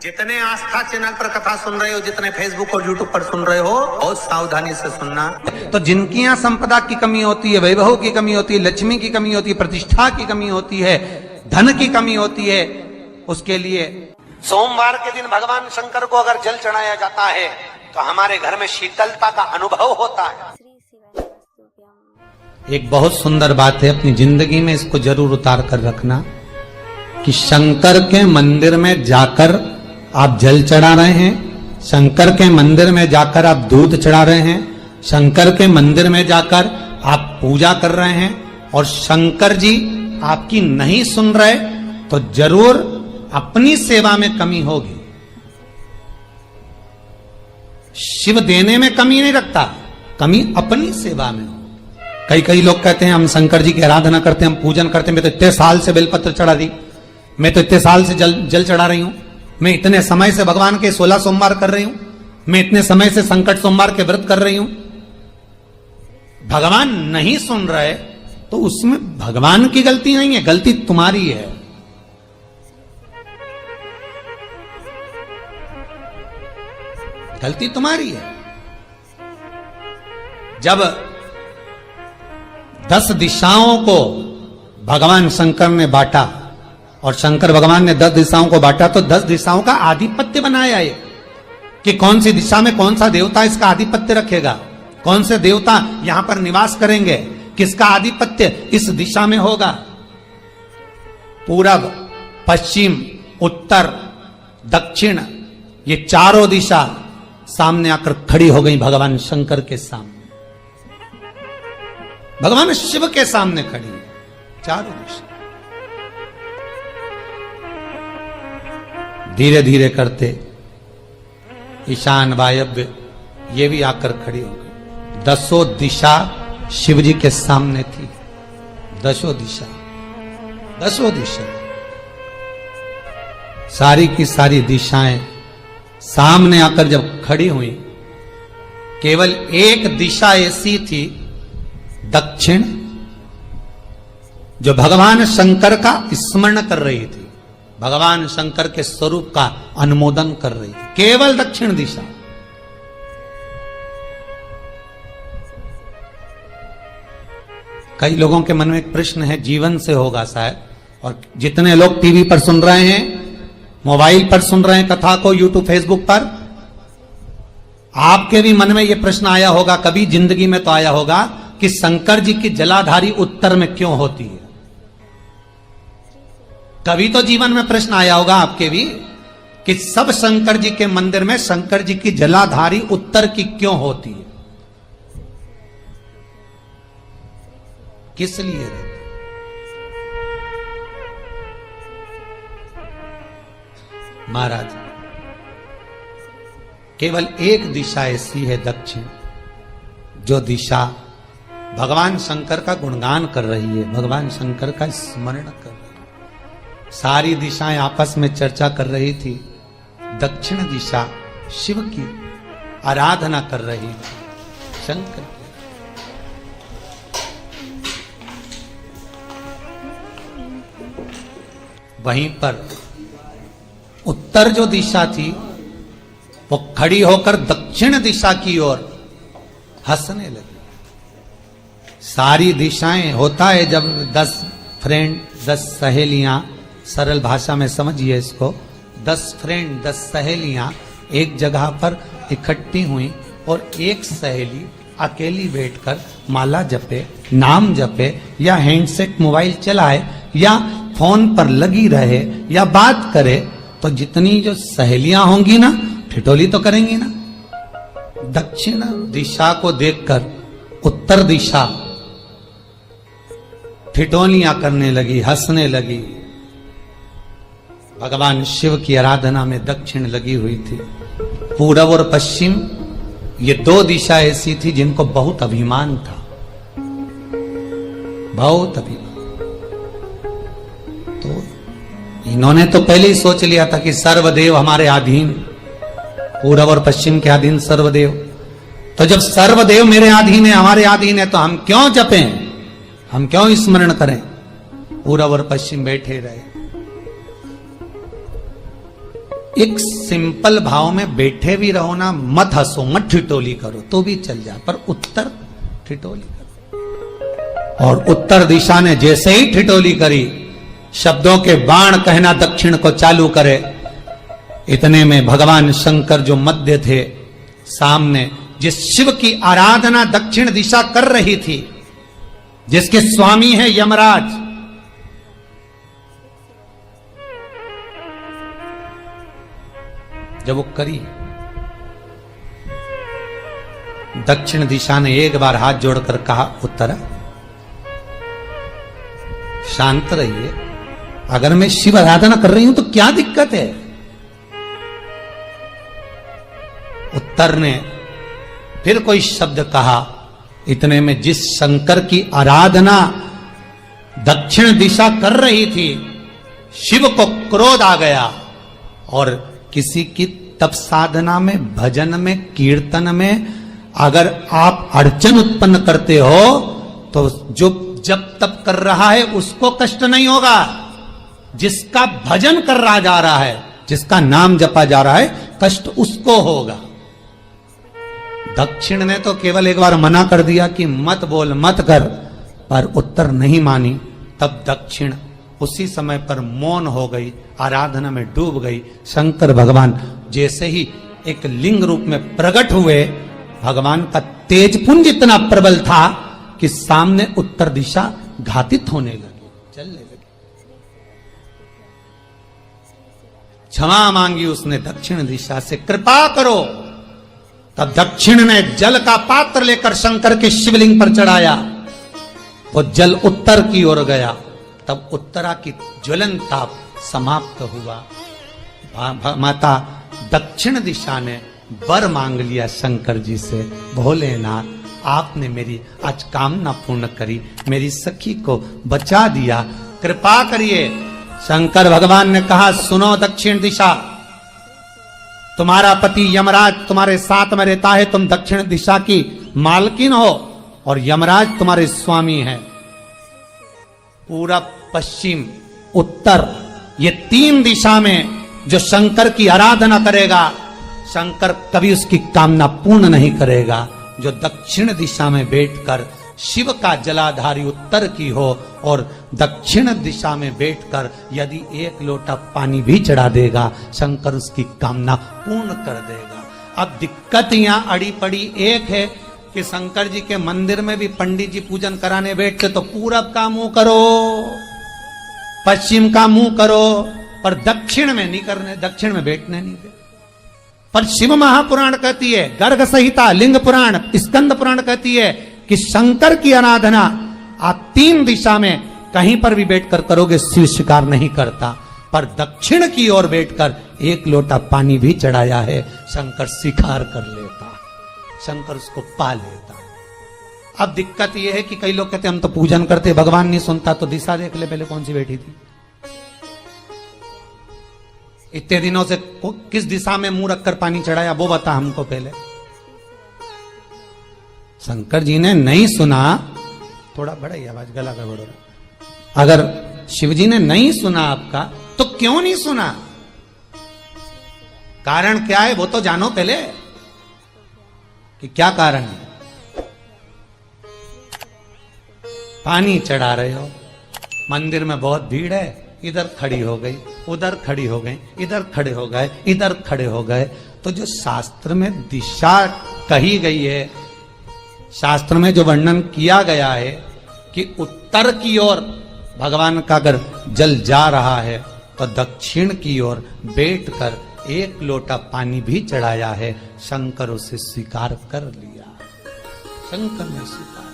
जितने आस्था चैनल पर कथा सुन रहे हो, जितने फेसबुक और यूट्यूब पर सुन रहे हो, बहुत सावधानी से सुनना। तो जिनकी यहाँ संपदा की कमी होती है, वैभव की कमी होती है, लक्ष्मी की कमी होती है, प्रतिष्ठा की कमी होती है, धन की कमी होती है, उसके लिए सोमवार के दिन भगवान शंकर को अगर जल चढ़ाया जाता है तो हमारे घर में शीतलता का अनुभव होता है। एक बहुत सुंदर बात है, अपनी जिंदगी में इसको जरूर उतार कर रखना कि शंकर के मंदिर में जाकर आप जल चढ़ा रहे हैं, शंकर के मंदिर में जाकर आप दूध चढ़ा रहे हैं, शंकर के मंदिर में जाकर आप पूजा कर रहे हैं और शंकर जी आपकी नहीं सुन रहे तो जरूर अपनी सेवा में कमी होगी। शिव देने में कमी नहीं रखता, कमी अपनी सेवा में हो। कई लोग कहते हैं हम शंकर जी की आराधना करते हैं, हम पूजन करते हैं, मैं तो इतने साल से बेलपत्र चढ़ा दी, मैं तो इतने साल से जल चढ़ा रही हूं, मैं इतने समय से भगवान के 16 सोमवार कर रही हूं, मैं इतने समय से संकट सोमवार के व्रत कर रही हूं। भगवान नहीं सुन रहे तो उसमें भगवान की गलती नहीं है, गलती तुम्हारी है। गलती तुम्हारी है। जब 10 दिशाओं को भगवान शंकर ने बांटा और शंकर भगवान ने 10 दिशाओं को बांटा तो 10 दिशाओं का आधिपत्य बनाया ये कि कौन सी दिशा में कौन सा देवता इसका आधिपत्य रखेगा, कौन से देवता यहां पर निवास करेंगे, किसका आधिपत्य इस दिशा में होगा। पूरब, पश्चिम, उत्तर, दक्षिण, ये चारों दिशा सामने आकर खड़ी हो गई भगवान शंकर के सामने, भगवान शिव के सामने खड़ी है चारों दिशा। धीरे धीरे करते ईशान, वायव्य ये भी आकर खड़ी हो गई। 10 दिशा शिव जी के सामने थी, 10 दिशा, 10 दिशा, सारी की सारी दिशाएं सामने आकर जब खड़ी हुई, केवल एक दिशा ऐसी थी दक्षिण, जो भगवान शंकर का स्मरण कर रही थी, भगवान शंकर के स्वरूप का अनुमोदन कर रही थी, केवल दक्षिण दिशा। कई लोगों के मन में एक प्रश्न है, जीवन से होगा शायद, और जितने लोग टीवी पर सुन रहे हैं, मोबाइल पर सुन रहे हैं कथा को, यूट्यूब, फेसबुक पर, आपके भी मन में यह प्रश्न आया होगा, कभी जिंदगी में तो आया होगा कि शंकर जी की जलाधारी उत्तर में क्यों होती है। कभी तो जीवन में प्रश्न आया होगा आपके भी कि सब शंकर जी के मंदिर में शंकर जी की जलाधारी उत्तर की क्यों होती है, किस लिए रहती? महाराज, केवल एक दिशा ऐसी है दक्षिण, जो दिशा भगवान शंकर का गुणगान कर रही है, भगवान शंकर का स्मरण कर रही है। सारी दिशाएं आपस में चर्चा कर रही थी, दक्षिण दिशा शिव की आराधना कर रही थी, शंकर की। वहीं पर उत्तर जो दिशा थी वो खड़ी होकर दक्षिण दिशा की ओर हंसने लगी। सारी दिशाएं, होता है जब 10 फ्रेंड, 10 सहेलियां, सरल भाषा में समझिए इसको, 10 फ्रेंड, 10 सहेलियां एक जगह पर इकट्ठी हुई और एक सहेली अकेली बैठकर माला जपे, नाम जपे, या हैंडसेट मोबाइल चलाए, या फोन पर लगी रहे, या बात करे, तो जितनी जो सहेलियां होंगी ना, ठिठोली तो करेंगी ना। दक्षिण दिशा को देखकर उत्तर दिशा ठिठोलियां करने लगी, हंसने लगी। भगवान शिव की आराधना में दक्षिण लगी हुई थी। पूरब और पश्चिम, ये 2 दिशा ऐसी थी जिनको बहुत अभिमान था, बहुत अभिमान। तो इन्होंने तो पहले ही सोच लिया था कि सर्वदेव हमारे अधीन, पूरब और पश्चिम के अधीन सर्वदेव। तो जब सर्वदेव मेरे अधीन है, हमारे अधीन है, तो हम क्यों जपें, हम क्यों स्मरण करें। पूरब और पश्चिम बैठे रहे। एक सिंपल भाव में बैठे भी रहो ना, मत हंसो, मत ठिठोली करो तो भी चल जाए, पर उत्तर ठिठोली करो। और उत्तर दिशा ने जैसे ही ठिठोली करी, शब्दों के बाण कहना दक्षिण को चालू करे, इतने में भगवान शंकर जो मध्य थे सामने, जिस शिव की आराधना दक्षिण दिशा कर रही थी, जिसके स्वामी है यमराज, जब वो करी, दक्षिण दिशा ने एक बार हाथ जोड़कर कहा, उत्तरा शांत रहिए, अगर मैं शिव आराधना कर रही हूं तो क्या दिक्कत है। उत्तर ने फिर कोई शब्द कहा, इतने में जिस शंकर की आराधना दक्षिण दिशा कर रही थी, शिव को क्रोध आ गया और किसी की तप साधना में, भजन में, कीर्तन में अगर आप अड़चन उत्पन्न करते हो तो जो जब तप कर रहा है उसको कष्ट नहीं होगा, जिसका भजन कर रहा जा रहा है, जिसका नाम जपा जा रहा है, कष्ट उसको होगा। दक्षिण ने तो केवल एक बार मना कर दिया कि मत बोल, मत कर, पर उत्तर नहीं मानी। तब दक्षिण उसी समय पर मौन हो गई, आराधना में डूब गई। शंकर भगवान जैसे ही एक लिंग रूप में प्रकट हुए, भगवान का तेजपुंज इतना प्रबल था कि सामने उत्तर दिशा घातित होने लगी, चलने लगी। क्षमा मांगी उसने दक्षिण दिशा से, कृपा करो। तब दक्षिण ने जल का पात्र लेकर शंकर के शिवलिंग पर चढ़ाया, वो जल उत्तर की ओर गया। तब उत्तरा की ज्वलन ताप समाप्त हुआ। माता दक्षिण दिशा ने वर मांग लिया शंकर जी से, भोलेनाथ आपने मेरी आज कामना पूर्ण करी, मेरी सखी को बचा दिया, कृपा करिए। शंकर भगवान ने कहा, सुनो दक्षिण दिशा, तुम्हारा पति यमराज तुम्हारे साथ में रहता है, तुम दक्षिण दिशा की मालकिन हो और यमराज तुम्हारे स्वामी हैं। पूरब, पश्चिम, उत्तर, ये तीन दिशा में जो शंकर की आराधना करेगा, शंकर कभी उसकी कामना पूर्ण नहीं करेगा। जो दक्षिण दिशा में बैठकर शिव का जलाधारी उत्तर की हो और दक्षिण दिशा में बैठकर यदि एक लोटा पानी भी चढ़ा देगा, शंकर उसकी कामना पूर्ण कर देगा। अब दिक्कत यहां अड़ी पड़ी एक है कि शंकर जी के मंदिर में भी पंडित जी पूजन कराने बैठते तो पूरब का मुंह करो, पश्चिम का मुंह करो, पर दक्षिण में नहीं करने, दक्षिण में बैठने नहीं दे। पर शिव महापुराण कहती है, गर्ग संहिता, लिंग पुराण, स्कंद पुराण कहती है कि शंकर की आराधना आप तीन दिशा में कहीं पर भी बैठकर करोगे, शिव स्वीकार नहीं करता। पर दक्षिण की ओर बैठकर एक लोटा पानी भी चढ़ाया है, शंकर स्वीकार कर लेता, शंकर उसको पा लेता। अब दिक्कत यह है कि कई लोग कहते हम तो पूजन करते, भगवान नहीं सुनता, तो दिशा देख ले पहले कौन सी बैठी थी। इतने दिनों से किस दिशा में मुंह रखकर पानी चढ़ाया, वो बता हमको पहले। शंकर जी ने नहीं सुना, थोड़ा बढ़ाई आवाज, गला का बढ़ो। अगर शिव जी ने नहीं सुना आपका, तो क्यों नहीं सुना, कारण क्या है वो तो जानो पहले कि क्या कारण है। पानी चढ़ा रहे हो, मंदिर में बहुत भीड़ है, इधर खड़ी हो गई, उधर खड़ी हो गई, इधर खड़े हो गए, इधर खड़े हो गए। तो जो शास्त्र में दिशा कही गई है, शास्त्र में जो वर्णन किया गया है कि उत्तर की ओर भगवान का अगर जल जा रहा है तो दक्षिण की ओर बैठकर एक लोटा पानी भी चढ़ाया है, शंकर उसे स्वीकार कर लिया, शंकर ने स्वीकार।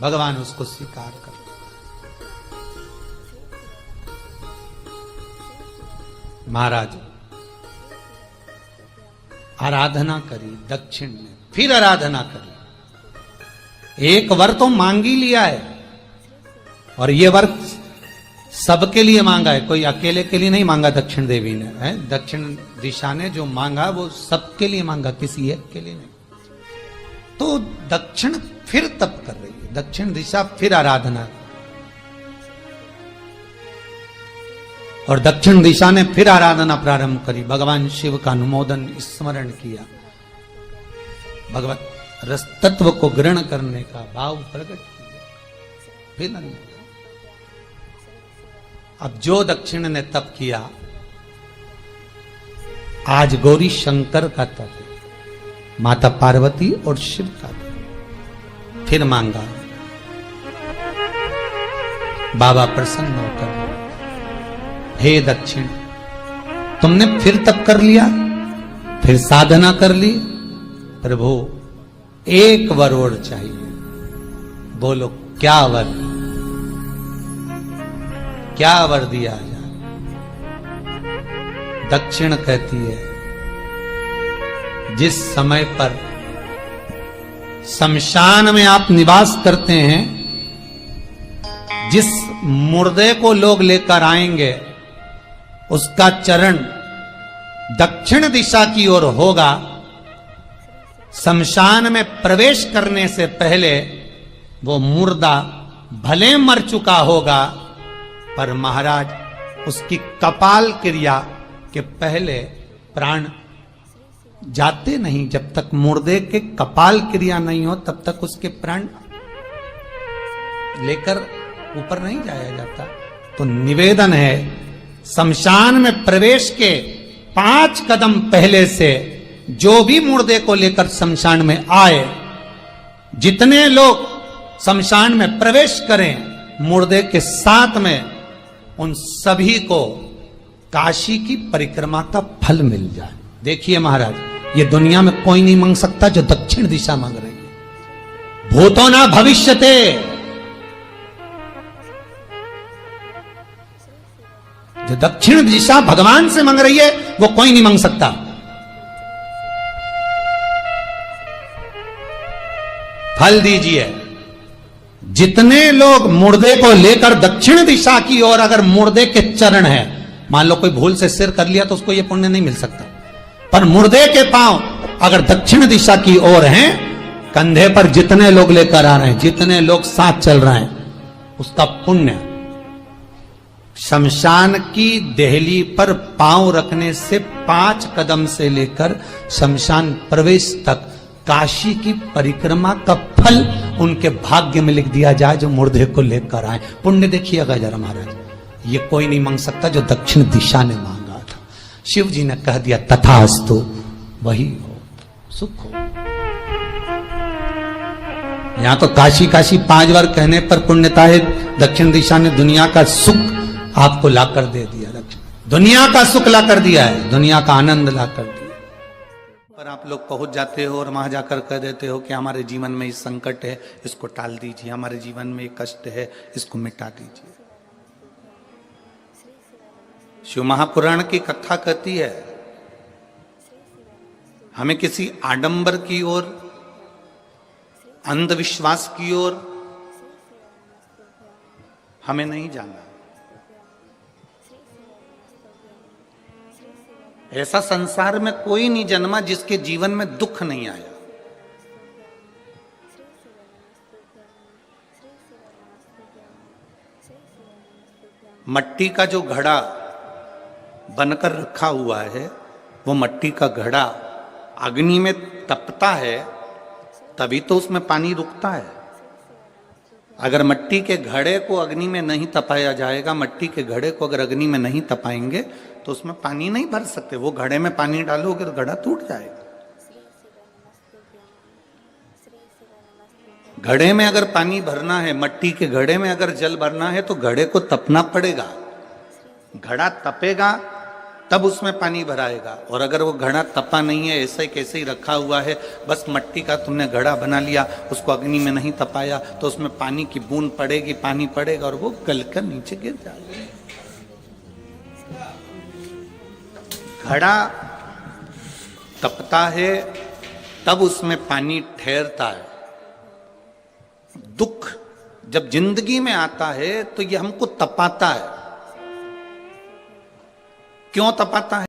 भगवान उसको स्वीकार कर। महाराज आराधना करी दक्षिण में, फिर आराधना करी। एक वर तो मांग ही लिया है, और ये वर सबके लिए मांगा है, कोई अकेले के लिए नहीं मांगा दक्षिण देवी ने, है दक्षिण दिशा ने जो मांगा वो सबके लिए मांगा, किसी एक के लिए नहीं। तो दक्षिण फिर तप कर रही है, दक्षिण दिशा फिर आराधना और दक्षिण दिशा ने फिर आराधना प्रारंभ करी, भगवान शिव का अनुमोदन स्मरण किया, भगवत रस तत्व को ग्रहण करने का भाव प्रकट किया। फिर अब जो दक्षिण ने तप किया, आज गौरी शंकर का तप है, माता पार्वती और शिव का तप। फिर मांगा, बाबा प्रसन्न होकर, हे दक्षिण, तुमने फिर तप कर लिया, फिर साधना कर ली, प्रभु एक वर और चाहिए। बोलो क्या वर, क्या वर दिया जाए? दक्षिण कहती है, जिस समय पर शमशान में आप निवास करते हैं, जिस मुर्दे को लोग लेकर आएंगे, उसका चरण दक्षिण दिशा की ओर होगा। शमशान में प्रवेश करने से पहले वो मुर्दा भले मर चुका होगा, पर महाराज उसकी कपाल क्रिया के पहले प्राण जाते नहीं। जब तक मुर्दे के कपाल क्रिया नहीं हो, तब तक उसके प्राण लेकर ऊपर नहीं जाया जाता। तो निवेदन है, शमशान में प्रवेश के 5 कदम पहले से जो भी मुर्दे को लेकर शमशान में आए, जितने लोग शमशान में प्रवेश करें मुर्दे के साथ में, उन सभी को काशी की परिक्रमा का फल मिल जाए। देखिए महाराज, ये दुनिया में कोई नहीं मांग सकता जो दक्षिण दिशा मांग रही है। भूतो ना भविष्यते, जो दक्षिण दिशा भगवान से मांग रही है वो कोई नहीं मांग सकता। फल दीजिए। जितने लोग मुर्दे को लेकर दक्षिण दिशा की ओर, अगर मुर्दे के चरण है, मान लो कोई भूल से सिर कर लिया तो उसको ये पुण्य नहीं मिल सकता, पर मुर्दे के पांव अगर दक्षिण दिशा की ओर हैं, कंधे पर जितने लोग लेकर आ रहे हैं, जितने लोग साथ चल रहे हैं, उसका पुण्य शमशान की देहली पर पांव रखने से 5 कदम से लेकर शमशान प्रवेश तक काशी की परिक्रमा का फल उनके भाग्य में लिख दिया जाए, जो मुर्दे को लेकर आए। पुण्य देखिएगा जरा महाराज, ये कोई नहीं मांग सकता जो दक्षिण दिशा ने मांगा था। शिव जी ने कह दिया तथास्तु, वही हो, सुख हो। यहां तो काशी काशी 5 बार कहने पर पुण्यता है, दक्षिण दिशा ने दुनिया का सुख आपको लाकर दे दिया। दुनिया का सुख लाकर दिया है, दुनिया का आनंद लाकर दिया। पर आप लोग पहुंच जाते हो और वहां जाकर कह देते हो कि हमारे जीवन में इस संकट है, इसको टाल दीजिए, हमारे जीवन में एक कष्ट है, इसको मिटा दीजिए। शिव महापुराण की कथा कहती है, हमें किसी आडंबर की ओर, अंधविश्वास की ओर हमें नहीं जाना। ऐसा संसार में कोई नहीं जन्मा जिसके जीवन में दुख नहीं आया। मट्टी का जो घड़ा बनकर रखा हुआ है, वो मट्टी का घड़ा अग्नि में तपता है, तभी तो उसमें पानी रुकता है। अगर मट्टी के घड़े को अग्नि में नहीं तपाया जाएगा, मट्टी के घड़े को अगर अग्नि में नहीं तपाएंगे तो उसमें पानी नहीं भर सकते। वो घड़े में पानी डालोगे तो घड़ा टूट जाएगा। घड़े में अगर पानी भरना है, मट्टी के घड़े में अगर जल भरना है, तो घड़े को तपना पड़ेगा। घड़ा तपेगा तब उसमें पानी भराएगा। और अगर वो घड़ा तपा नहीं है, ऐसे कैसे ही रखा हुआ है, बस मट्टी का तुमने घड़ा बना लिया, उसको अग्नि में नहीं तपाया, तो उसमें पानी की बूंद पड़ेगी, पानी पड़ेगा और वो गलकर नीचे गिर जाएगा। घड़ा तपता है तब उसमें पानी ठहरता है। दुख जब जिंदगी में आता है तो ये हमको तपाता है। क्यों तपाता है?